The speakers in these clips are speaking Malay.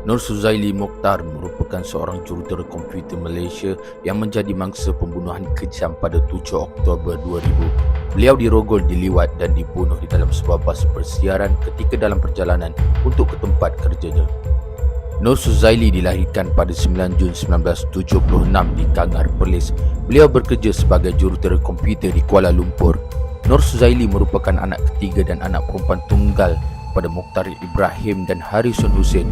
Nur Suzaili Mokhtar merupakan seorang jurutera komputer Malaysia yang menjadi mangsa pembunuhan kejam pada 7 Oktober 2000. Beliau dirogol, diliwat dan dibunuh di dalam sebuah bas persiaran ketika dalam perjalanan untuk ke tempat kerjanya. Nur Suzaili dilahirkan pada 9 Jun 1976 di Kangar, Perlis. Beliau bekerja sebagai jurutera komputer di Kuala Lumpur. Nur Suzaili merupakan anak ketiga dan anak perempuan tunggal pada Mokhtar Ibrahim dan Harrison Hussein.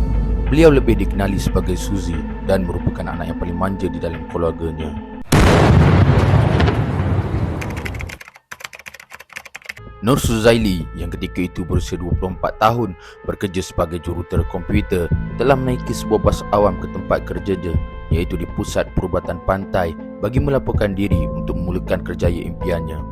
Beliau lebih dikenali sebagai Suzy dan merupakan anak yang paling manja di dalam keluarganya. Nur Suzaili yang ketika itu berusia 24 tahun bekerja sebagai jurutera komputer telah menaiki sebuah bas awam ke tempat kerjanya, iaitu di Pusat Perubatan Pantai, bagi melaporkan diri untuk memulakan kerjaya impiannya.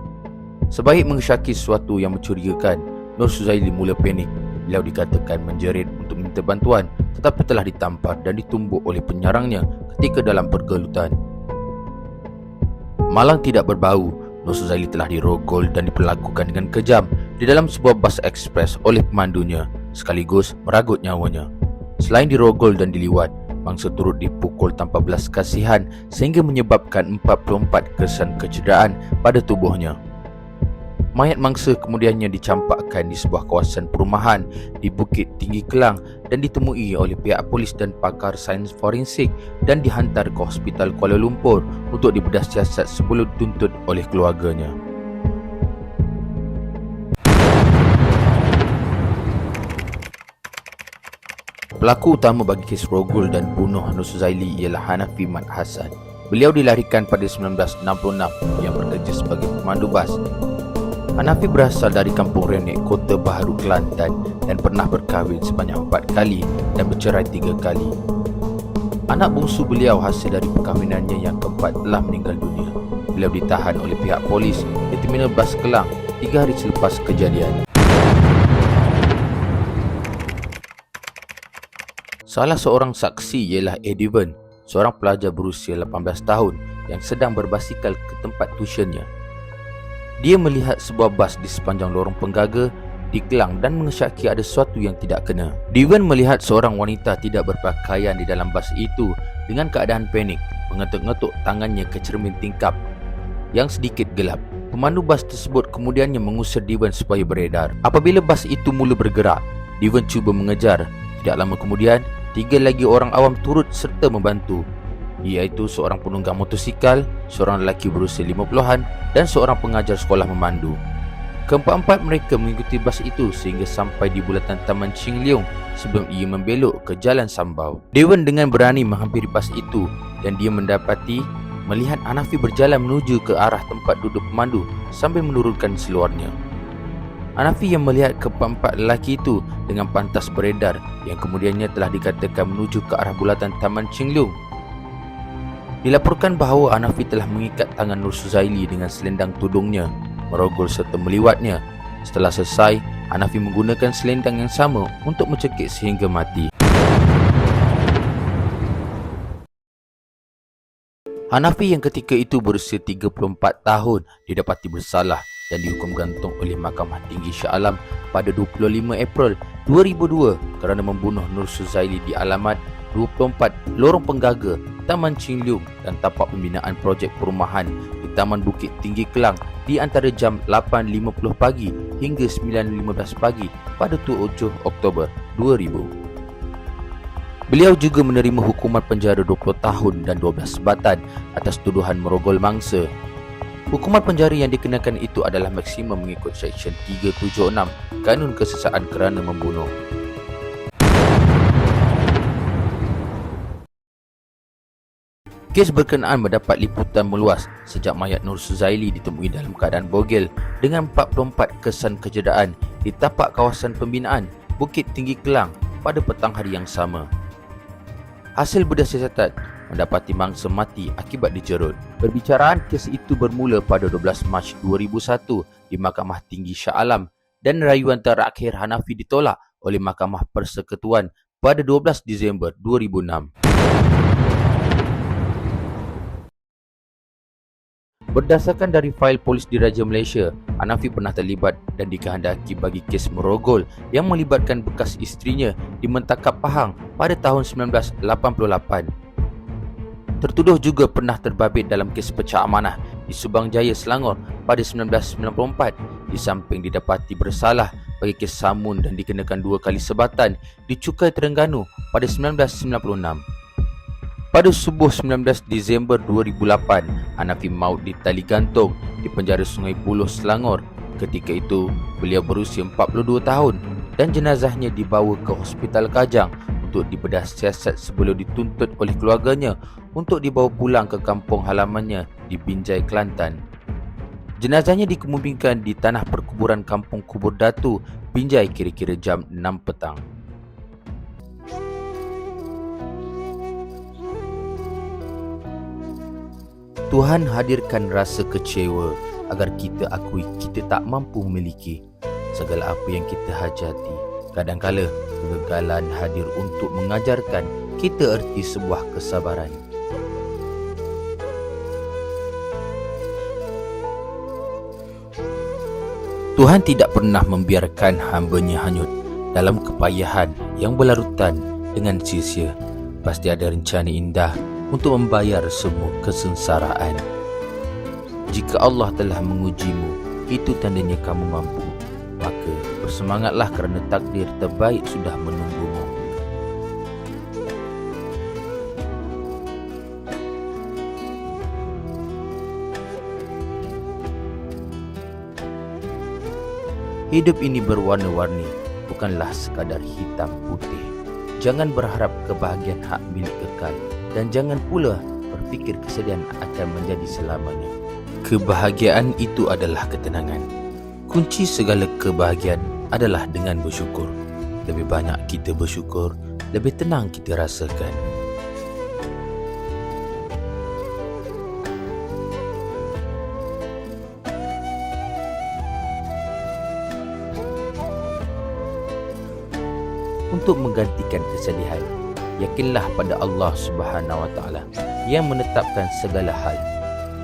Sebaik mengesyaki sesuatu yang mencurigakan, Nur Suzaili mula panik. Beliau dikatakan menjerit untuk minta bantuan, tetapi telah ditampar dan ditumbuk oleh penyerangnya ketika dalam pergelutan. Malang tidak berbau, Nur Suzaili telah dirogol dan diperlakukan dengan kejam di dalam sebuah bas ekspres oleh pemandunya, sekaligus meragut nyawanya. Selain dirogol dan diliwat, mangsa turut dipukul tanpa belas kasihan sehingga menyebabkan 44 kesan kecederaan pada tubuhnya. Mayat mangsa kemudiannya dicampakkan di sebuah kawasan perumahan di Bukit Tinggi Kelang dan ditemui oleh pihak polis dan pakar sains forensik dan dihantar ke Hospital Kuala Lumpur untuk dibedah siasat sebelum dituntut oleh keluarganya. Pelaku utama bagi kes rogol dan bunuh Nur Suzaili ialah Hanafi Mat Hassan. Beliau dilahirkan pada 1966 yang bekerja sebagai pemandu bas. Hanafi berasal dari Kampung Renek, Kota Baharu, Kelantan dan pernah berkahwin sebanyak 4 kali dan bercerai 3 kali. Anak bungsu beliau hasil dari perkahwinannya yang keempat telah meninggal dunia. Beliau ditahan oleh pihak polis di Terminal Bas Kelang 3 hari selepas kejadian. Salah seorang saksi ialah Ediven, seorang pelajar berusia 18 tahun yang sedang berbasikal ke tempat tuitionnya. Dia melihat sebuah bas di sepanjang lorong penggaga di Kelang dan mengesyaki ada sesuatu yang tidak kena. Dewan melihat seorang wanita tidak berpakaian di dalam bas itu dengan keadaan panik, mengetuk-ngetuk tangannya ke cermin tingkap yang sedikit gelap. Pemandu bas tersebut kemudiannya mengusir Dewan supaya beredar. Apabila bas itu mula bergerak, Dewan cuba mengejar. Tidak lama kemudian, 3 lagi orang awam turut serta membantu, iaitu seorang penunggang motosikal, seorang lelaki berusia 50-an dan seorang pengajar sekolah memandu. Keempat-empat mereka mengikuti bas itu sehingga sampai di bulatan Taman Ching Leong sebelum ia membelok ke Jalan Sambau. Dewan dengan berani menghampiri bas itu dan dia melihat Hanafi berjalan menuju ke arah tempat duduk pemandu sambil menurunkan seluarnya. Hanafi yang melihat keempat lelaki itu dengan pantas beredar yang kemudiannya telah dikatakan menuju ke arah bulatan Taman Ching Leong. Dilaporkan bahawa Hanafi telah mengikat tangan Nur Suzaili dengan selendang tudungnya, merogol serta meliwatnya. Setelah selesai, Hanafi menggunakan selendang yang sama untuk mencekik sehingga mati. Hanafi yang ketika itu berusia 34 tahun didapati bersalah dan dihukum gantung oleh Mahkamah Tinggi Shah Alam pada 25 April 2002 kerana membunuh Nur Suzaili di alamat 24 Lorong Penggaga, Taman Ching Leong dan tapak pembinaan projek perumahan di Taman Bukit Tinggi Kelang di antara jam 8.50 pagi hingga 9.15 pagi pada 7 Oktober 2000. Beliau juga menerima hukuman penjara 20 tahun dan 12 sebatan atas tuduhan merogol mangsa. Hukuman penjara yang dikenakan itu adalah maksimum mengikut Seksyen 376 Kanun Kesesaan kerana membunuh. Kes berkenaan mendapat liputan meluas sejak mayat Nur Suzaili ditemui dalam keadaan bogel dengan 44 kesan kecederaan di tapak kawasan pembinaan Bukit Tinggi Kelang pada petang hari yang sama. Hasil bedah siasatan mendapati mangsa mati akibat dijerut. Perbicaraan kes itu bermula pada 12 Mac 2001 di Mahkamah Tinggi Shah Alam dan rayuan terakhir Hanafi ditolak oleh Mahkamah Persekutuan pada 12 Disember 2006. Berdasarkan dari fail polis diraja Malaysia, Hanafi pernah terlibat dan dikehendaki bagi kes merogol yang melibatkan bekas isterinya di Mentakap Pahang pada tahun 1988. Tertuduh juga pernah terbabit dalam kes pecah amanah di Subang Jaya, Selangor pada 1994, di samping didapati bersalah bagi kes samun dan dikenakan 2 kali sebatan di Cukai Terengganu pada 1996. Pada subuh 19 Disember 2008, Hanafi maut di tali gantung di penjara Sungai Buloh, Selangor. Ketika itu, beliau berusia 42 tahun dan jenazahnya dibawa ke Hospital Kajang untuk dibedah siasat sebelum dituntut oleh keluarganya untuk dibawa pulang ke kampung halamannya di Binjai, Kelantan. Jenazahnya dikebumikan di tanah perkuburan Kampung Kubur Datu, Binjai kira-kira jam 6 petang. Tuhan hadirkan rasa kecewa agar kita akui kita tak mampu memiliki segala apa yang kita hajati. Kadang-kala kegagalan hadir untuk mengajarkan kita erti sebuah kesabaran. Tuhan tidak pernah membiarkan hamba-Nya hanyut dalam kepayahan yang berlarutan dengan sia-sia. Pasti ada rencana indah untuk membayar semua kesengsaraan. Jika Allah telah mengujimu, itu tandanya kamu mampu. Maka bersemangatlah kerana takdir terbaik sudah menunggumu. Hidup ini berwarna-warni, bukanlah sekadar hitam putih. Jangan berharap kebahagiaan hak milik kekal, dan jangan pula berfikir kesedihan akan menjadi selamanya. Kebahagiaan itu adalah ketenangan. Kunci segala kebahagiaan adalah dengan bersyukur. Lebih banyak kita bersyukur, lebih tenang kita rasakan. Untuk menggantikan kesedihan, yakinlah pada Allah Subhanahu Wa Taala yang menetapkan segala hal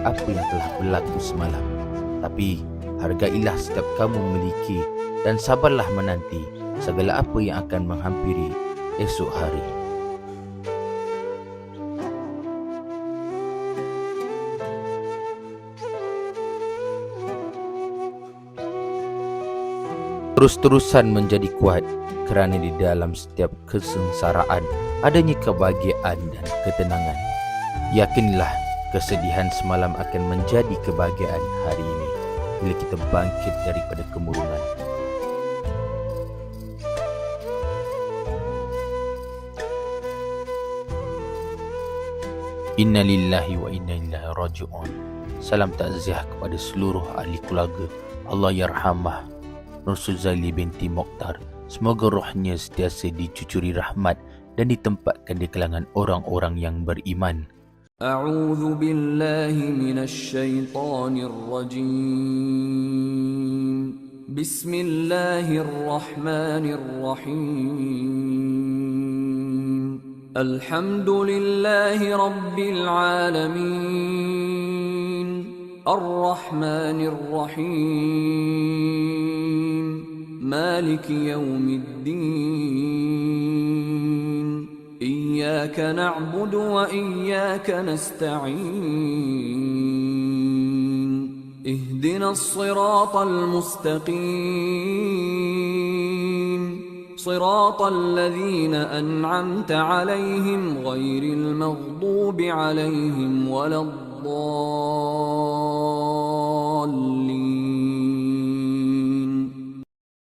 apa yang telah berlaku semalam. Tapi hargailah setiap kamu memiliki dan sabarlah menanti segala apa yang akan menghampiri esok hari. Terus-terusan menjadi kuat kerana di dalam setiap kesengsaraan adanya kebahagiaan dan ketenangan. Yakinlah kesedihan semalam akan menjadi kebahagiaan hari ini bila kita bangkit daripada kemurungan. Inna lillahi wa inna ilaihi raji'un. Salam takziah kepada seluruh ahli keluarga Allah yarhamah Nur Suzali binti Mokhtar. Semoga rohnya sentiasa dicucuri rahmat dan ditempatkan di kalangan orang-orang yang beriman. A'udzu billahi minasy syaithanir rajim. Bismillahirrahmanirrahim. Alhamdulillahi rabbil alamin. Ar-Rahmanir Rahim. مالك يوم الدين إياك نعبد وإياك نستعين اهدنا الصراط المستقيم صراط الذين أنعمت عليهم غير المغضوب عليهم ولا الضالين